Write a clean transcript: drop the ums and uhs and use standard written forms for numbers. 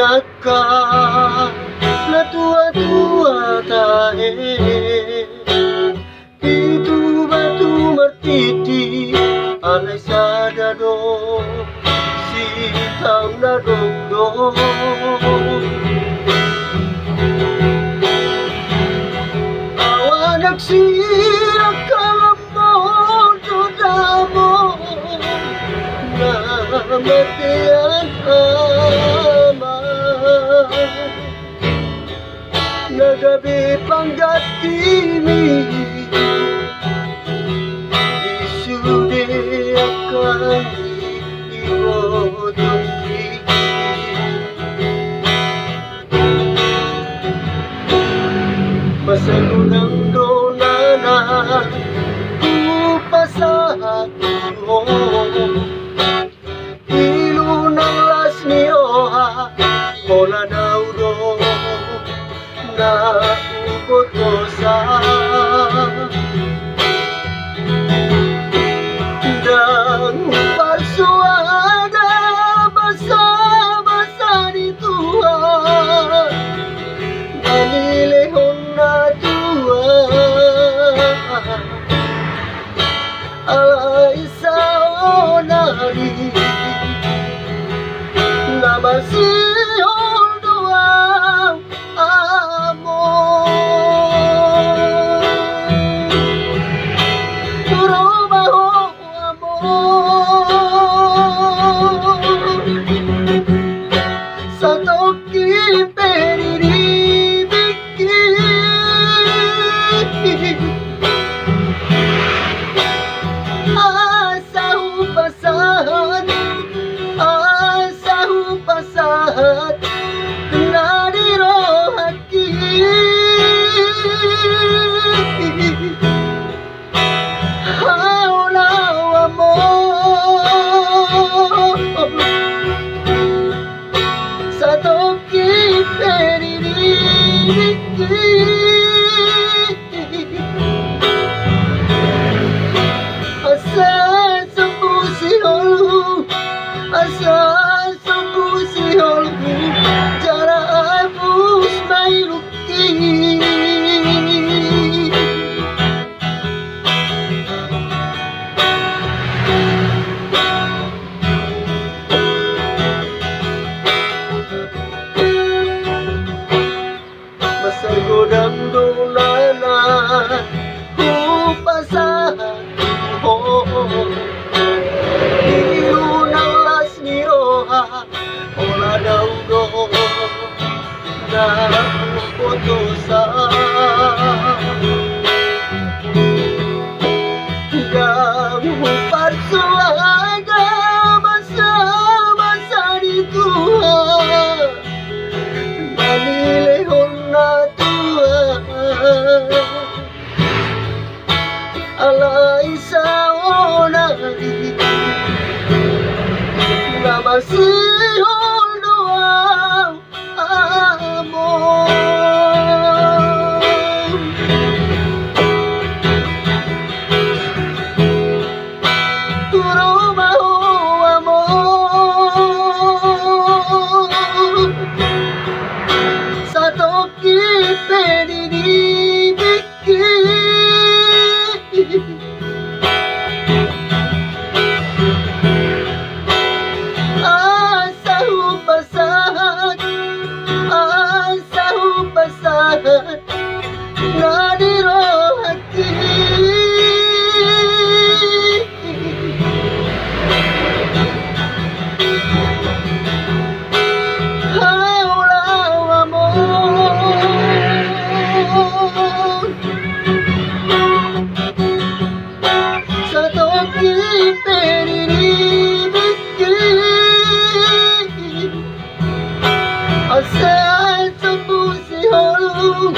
aka na tua-tua tae pitu batu martindi alay sada do sitang na dogdo awan nagsirak kalamon dodamo na matian ama nagabi panggatimi isude akan iwodoki masalunang donanan upasahan mo ilunang las niyoha mola daw do na ukotosa dan parsuada basa-basa di Tuhan manilehon na Tuhan ala isao nari na masihon doang amor turubaho amor Satongkinpe dinipikki asahu pasahan pasahat na dirohaki haulaw amor Satongkinpe dinipikki asal sembuh si holu asal sembuh si holu jara abus may luki masagodang dolanan upasahan mo ilunang las niyoha ola daw do na ukotosa kamu parsuada basa-basa di Tuhan manilehon na Tuhan ala isao nari na masihon doang amor turubaho amor Satongkinpe dinipikki asahu pasahat na dirohaki haulaw amor Satongkinpe dinipikki asal sembuh si holu